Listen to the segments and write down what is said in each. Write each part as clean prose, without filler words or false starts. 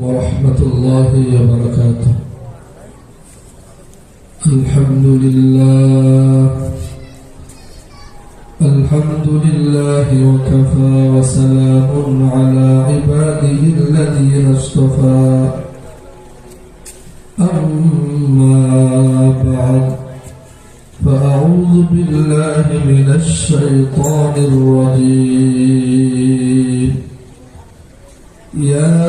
ورحمة الله وبركاته. الحمد لله وكفى وسلام على عباده الذين اصطفى. أما بعد فأعوذ بالله من الشيطان الرجيم. يا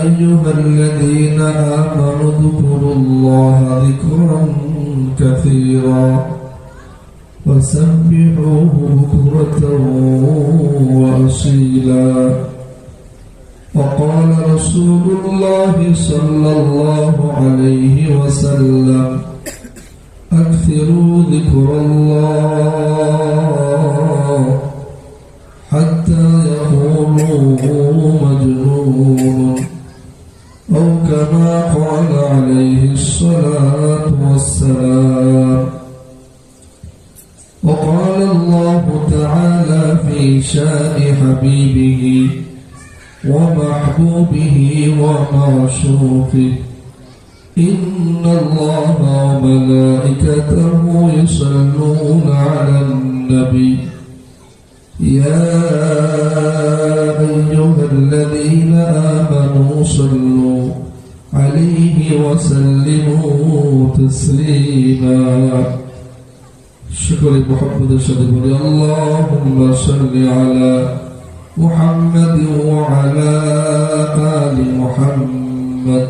أيها الذين آمنوا اذكروا الله ذكرا كثيرا وسبحوه بكرة وأصيلا. وقال رسول الله صلى الله عليه وسلم أكثروا ذكر الله حتى يقولوا مجنون، أو كما قال عليه الصلاة والسلام. وقال الله تعالى في شأن حبيبه ومحبوبه ومعشوقه: إن الله وملائكته يصلون على النبي يا أيها الذين آمنوا صلوا عليه وسلموا تسليما. شكر محمد الشريف. اللهم صل على محمد وعلى آل محمد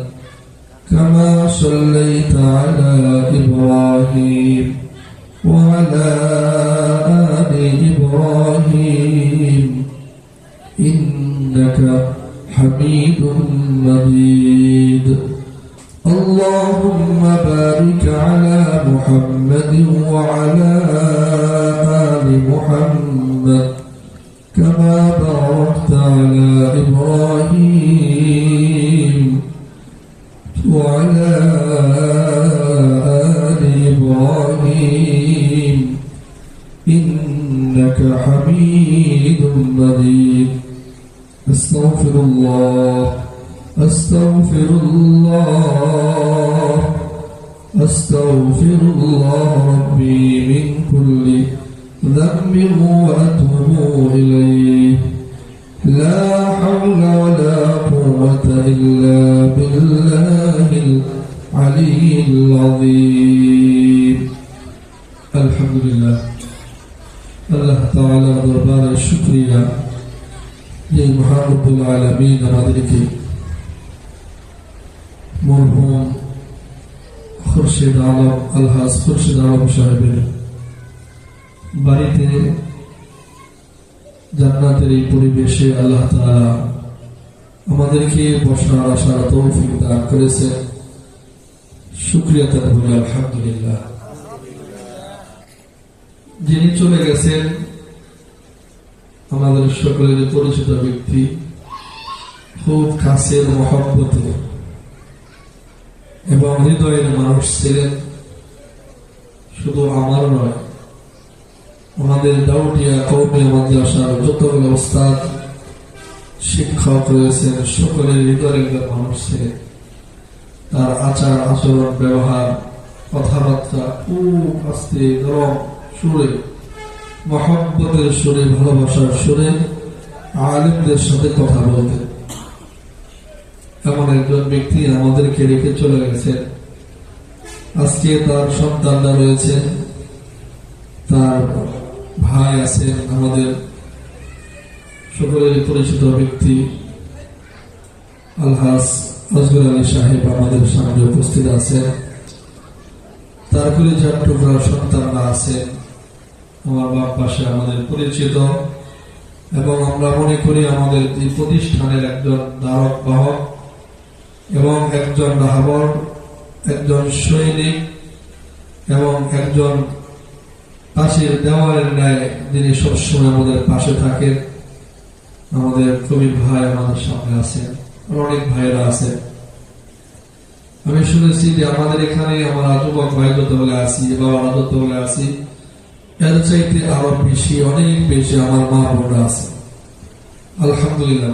كما صليت على إبراهيم وعلى آل إبراهيم إنك حميد مجيد. اللهم بارك على محمد وعلى آل محمد كما باركت على إبراهيم وعلى آل إبراهيم إنك حميد مجيد. أستغفر الله أستغفر الله أستغفر الله ربي من كل ذنب وأتوب إليه. لا حول ولا قوة إلا بالله العلي العظيم. الحمد لله الله تعالى দরবারে শুকরিয়া যে মহান রব্বুল আলামিন আমাদেরকে মরহুম খুরশিদ আলম আলহাজ খুরশিদ আলম সাহেবের বাড়িতে জান্নাতের এই পরিবেশে আল্লাহ তাআলা আমাদেরকে বসার আসার তৌফিক দান করেছেন। শুকরিয়া তার বলি আলহামদুলিল্লাহ। যিনি চলে গেছেন আমাদের সকলের পরিচিত ব্যক্তি, খুব কাছের মহব্বতে এবং হৃদয়ের মানুষ ছিলেন। শুধু আমার নয়, আমাদের দাউটিয়া কওমি মাদ্রাসার যতগুলো ওস্তাদ শিক্ষক রয়েছেন সকলের হৃদয়ের মানুষ ছিলেন। তার আচার আচরণ ব্যবহার কথাবার্তা খুব আস্তে নরম সুরে, মহব্বতের সুরে, ভালোবাসার সুরে আলেমদের সাথে কথা বলতেন। এমন একজন ব্যক্তি আমাদেরকে রেখে চলে গেছেন। আজকে তার সন্তানরা রয়েছেন, তার ভাই আছেন, আমাদের সকলের পরিচিত ব্যক্তি আলহাজ আজগর আলী সাহেব আমাদের সামনে উপস্থিত আছেন। তারপরে যার টুকরা সন্তানরা আছেন আমার বাপ পাশে আমাদের পরিচিত, এবং আমরা মনে করি আমাদের এই প্রতিষ্ঠানের একজন ধারক বাহক এবং একজন রাহবর, একজন সৈনিক এবং একজন পাশের দেওয়ালের ন্যায় যিনি সবসময় আমাদের পাশে থাকেন। আমাদের কবির ভাই আমাদের সামনে আছেন, অনেক ভাইরা আছেন। আমি শুনেছি যে আমাদের এখানে আমরা যুবক ভাই যত বলে আসি, বাবারা যত বলে আসি, এর চাইতে আরো বেশি, অনেক বেশি আমার মা বোনরা আছে। আলহামদুলিল্লাহ।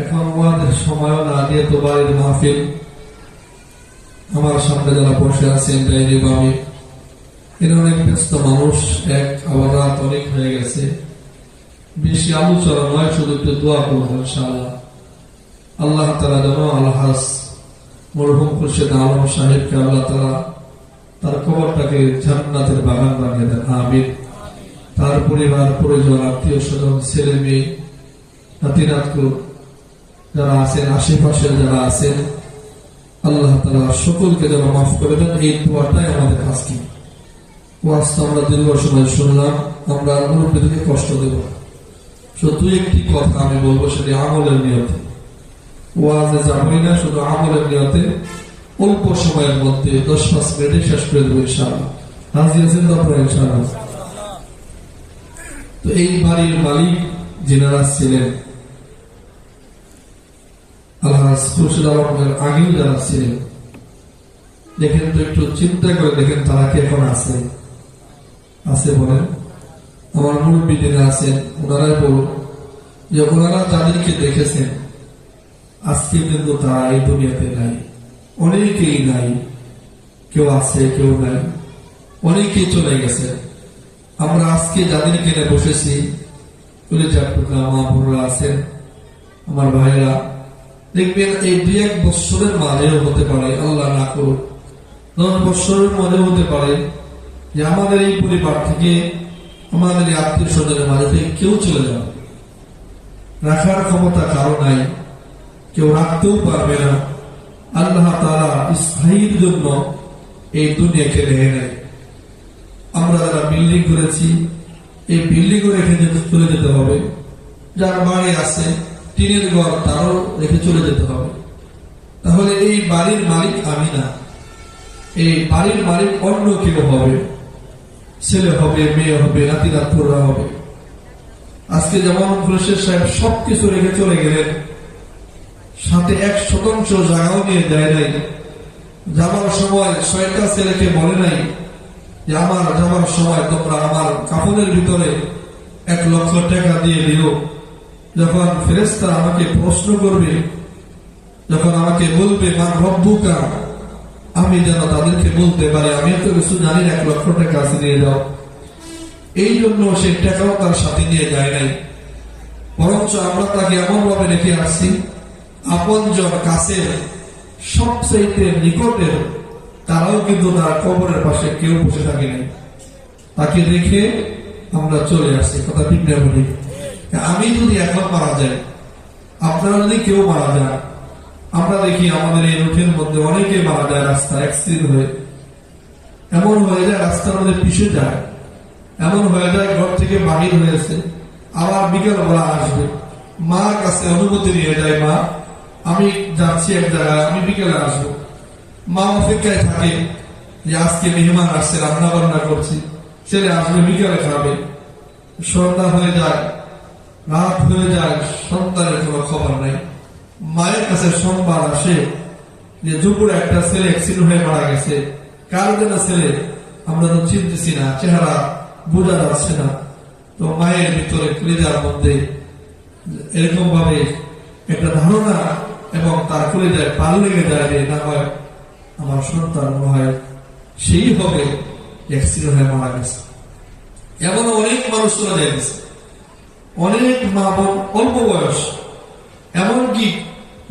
এখন ওয়াদের সময়ও না, দিয়ে তো বাড়ির মাহফিল। আমার সামনে যারা বসে আছেন ডাইনি বামে, এরা অনেক ব্যস্ত মানুষ। আবার রাত অনেক হয়ে গেছে, বেশি আলোচনা নয়, শুধু একটু দোয়া করবো ইনশাআল্লাহ। আল্লাহ তাআলা যেন আলহাজ মরহুম খুরশেদ আলম সাহেবকে আল্লাহ তাআলা তার কবরটাকে জান্নাতের বাগান বানিয়ে দেন, আমিন। তার পরিবার পরিজন, আত্মীয় স্বজন, ছেলে মেয়ে, নাতি নাতকুর যারা আছেন, আশেপাশে যারা আছেন, আল্লাহ তাআলা সকলকে যেন মাফ করে দেন। এই দোয়াটাই আমাদের কাজ। কি ওয়াজ তো আমরা দীর্ঘ সময় শুনলাম, আমরা মুরব্বীদেরকে কষ্ট দেব। শুধু একটি কথা আমি বলবো, সেটি আমলের নিয়তে। ওয়াজে যাবই না, শুধু আমলের নিয়তে অল্প সময়ের মধ্যে 10-5 মিনিটে শেষ করে দেবো ইনশাআল্লাহ। রাজি আছেন তো আপনারা ইনশাআল্লাহ? তো এই বাড়ির মালিক যিনারা ছিলেন, আলহাজ খুরশেদ আলমের আগেও যারা ছিলেন, দেখেন তো, একটু চিন্তা করে দেখেন তারা কি এখন আছে? আছে বলেন? আমার মুরব্বী যিনি আছেন ওনারাই বলুন যে ওনারা যাদেরকে দেখেছেন আজকে কিন্তু তারা এই দুনিয়াতে নাই। অনেকেই নাই, কেউ আছে কেউ নাই, অনেকেই চলে গেছে। আমরা আজকে যাদেরকে নিয়ে বসেছি, মা বোনরা আছেন, আমার ভাইরা, দেখবেন এই 2-1 বছরের মাঝেও হতে পারে, আল্লাহ না করুক 10 বছরের মাঝেও হতে পারে যে আমাদের এই পরিবার থেকে, আমাদের এই আত্মীয় স্বজনের মাঝে থেকে কেউ চলে যাবে। রাখার ক্ষমতা কারো নাই, কেউ রাখতেও পারবে না। আল্লাহ তাআলা স্থায়ীর জন্য এই দুনিয়াকে রেখে নেয়। আমরা যারা বিল্ডিং করেছি, এই বিল্ডিং রেখে চলে যেতে হবে। যার বাড়ি আছে, টিনের ঘর, তারও রেখে চলে যেতে হবে। তাহলে এই বাড়ির মালিক আমি না, এই বাড়ির মালিক অন্য কেউ হবে, ছেলে হবে, মেয়ে হবে, নাতি নাতকুরা হবে। আজকে যেমন খুরশেদ সাহেব সবকিছু রেখে চলে গেলেন, সাথে 1% জায়গাও নিয়ে দেয় নাই। যাবার সময় 6টা ছেলেকে বলে নাই যে আমার যাবার সময় তোমরা আমার কাফনের ভিতরে 1 লক্ষ টাকা দিয়ে দিও। যখন ফেরেশতা আমাকে প্রশ্ন করবে, যখন আমাকে বলবে মান রব্বুকা, আমি যেন তাদেরকে বলতে পারি আমি তো কিছু জানি না, 1 লক্ষ টাকা আছে দিয়ে দাও। এই জন্য সে টাকাও তার সাথে নিয়ে যায় নাই, বরঞ্চ আমরা তাকে এমন ভাবে রেখে আসছি, আপনজন কাছের সবচেয়ে নিকটের তারাও কিন্তু তার কবরের পাশে কেউ বসে থাকে নাই, তাকে রেখে আমরা চলে আসছি। কথা ঠিক না বলি? আমি যদি এখন মারা যাই, আপনারা যদি কেউ মারা যান, আমরা দেখি আমাদের এই রুটের মধ্যে অনেকে মারা যায়, রাস্তা অ্যাক্সিডেন্ট হয়ে, এমন হয়ে যায় রাস্তার মধ্যে পিছু যায়, এমন হয়ে যায় ঘর থেকে বাহির হয়েছে, আবার বিকেল বেলা আসবে, মার কাছে অনুমতি নিয়ে যায়, মা আমি যাচ্ছি এক জায়গায়, আমি বিকেলে আসবো। মা অপেক্ষায় থাকে যে আজকে মেহমান আসছে, রান্না বান্না করছি, ছেলে আসবে বিকেলে খাবে। সন্ধ্যা হয়ে যায়, রাত হয়ে যায়, সন্তানের কোনো খবর নাই। মায়ের কাছে সংবাদ আসে যে দুপুরে একটা ছেলে অ্যাক্সিডেন্ট হয়ে মারা গেছে। কার যেন ছেলে আমরা তো চিনতেছি না, চেহারা বোঝা যাচ্ছে না। তো মায়ের ভিতরে কলিজার মধ্যে এরকম ভাবে একটা ধারণা, এবং তার কলিজায় পাল লেগে যায় যে না হয় আমার সন্তান মনে হয় সেই হবে অ্যাক্সিডেন্ট হয়ে মারা গেছে। এমন অনেক মানুষ চলে যায় গেছে, অনেক মা বোন অল্প বয়স, এমনকি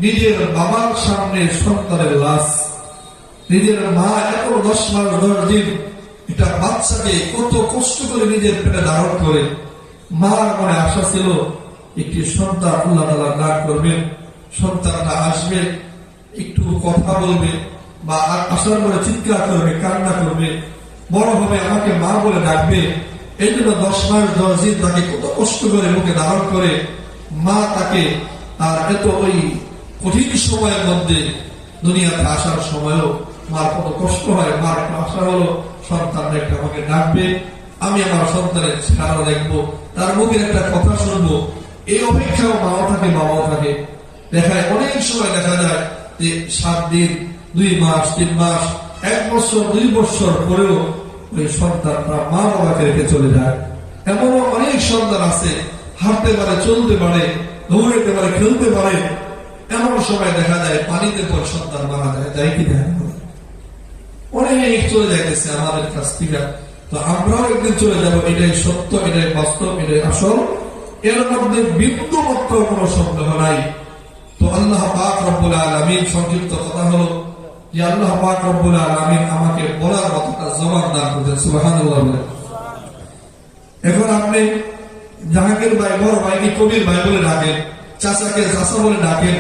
নিজের বাবার সামনে সন্তানের লাশ, নিজের মা এত 10 মাস 10 দিন একটা বাচ্চাকে কত কষ্ট করে নিজের পেটে ধারণ করে, মার মনে আশা ছিল একটি সন্তান আল্লাহ তাআলা দান করবেন, সন্তানটা আসবে, একটু কথা বলবে, বা আসার পরে চিৎকার করবে, কান্না করবে, বড় হবে আমাকে মা বলে ডাকবে। এই জন্য 10 মাস 10 দিন তাকে কত কষ্ট করে মুখে ধারণ করে, মা তাকে আর এত ওই কঠিন সময়ের মধ্যে দুনিয়াতে আসার সময়ও মার কত কষ্ট হয়। মার আশা হলো সন্তান একটা আমাকে ডাকবে, আমি আমার সন্তানের চেহারা দেখবো, তার মুখের একটা কথা শুনবো। এই অপেক্ষাও মাও থাকে, বাবাও থাকে। দেখায় অনেক সময় দেখা যায় যে 7 দিন, 2 মাস, 3 মাস, 1 বছর, 2 বছর পরেও ওই সন্তানটা মা বাবাকে রেখে চলে যায়। এমনও অনেক সন্তান আছে, হাঁটতে পারে, চলতে পারে, দৌড়াইতে পারে, খেলতে পারে। এমন সময় দেখা যায় পানিতে পর সন্তান মারা যায়, যাই কি যায় না? অনেক চলে যাইতেছে আমাদের কাছ থেকে। তো আমরাও একদিন চলে যাব, এটাই সত্য, এটাই বাস্তব, এটাই আসল। এর মধ্যে বিন্দু মাত্র কোনো সন্দেহ নাই। তো আল্লাহ পাক রব্বুল আলামিন, সংক্ষিপ্ত কথা হলো যে আল্লাহ পাক রব্বুল আলামিন আমাকে বলার মতটা জবান দান করেছেন। সুবহানাল্লাহ। এখন আপনি জাহাঙ্গীর ভাই, বড় ভাইকে কবির ভাই বলে ডাকেন, চাচাকে চাচা বলে ডাকেন,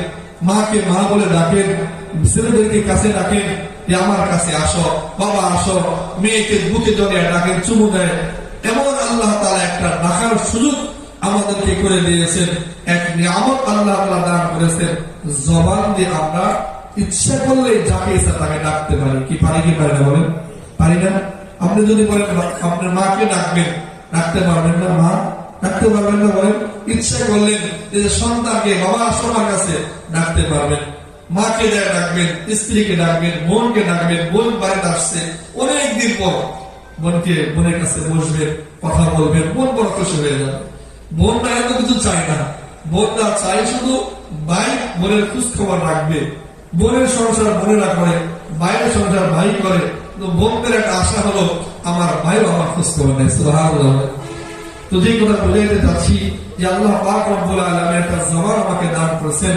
মাকে মা বলে ডাকেন, ছেলেদেরকে কাছে ডাকেন যে আমার কাছে আসো, বাবা আসো, মেয়েকে বুকে জড়িয়ে ডাকেন, চুমু দেয়। এমন আল্লাহ তাআলা একটা ডাকার সুযোগ আমাদেরকে করে দিয়েছেন, এক নিয়ামত আল্লাহ তাআলা দান করেছেন। জবান দিয়ে আমরা ইচ্ছা করলে যাকে ইচ্ছা তাকে ডাকতে পারি। কি পারি কি পারি না বলেন? পারি না? আপনি যদি বলেন আপনার মাকে ডাকবেন, ডাকতে পারবেন না? মা ডাকতে পারবেন না? বলেন। ইচ্ছা করলেন যে সন্তানকে বাবা আসো আমার কাছে, ডাকতে পারবেন। মাকে যায় ডাকবেন, স্ত্রীকে ডাকবেন, বোনকে ডাকবেন। বোন বাড়িতে আসছে অনেকদিন পর, বোনকে বোনের কাছে বসবেন, কথা বলবেন, বোন বড় খুশি হয়ে যাবে। বোনরা এত কিছু চায় না, বোনরা চাই শুধু ভাই বোনের খোঁজ খবর রাখবে। বোনের সংসার বোনেরা করে, ভাইয়ের সংসার ভাই করে। তো বোনদের একটা আশা হলো আমার ভাইও আমার খোঁজ খবর নেয়। সুবহানাল্লাহ। তো যে কথা বুঝাইতে চাচ্ছি যে আল্লাহ পাক রব্বুল আলামিন একটা জবান আমাকে দান করেছেন,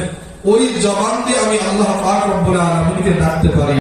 ওই জবান দিয়ে আমি আল্লাহ পাক রব্বুল আলামিনকে ডাকতে পারি।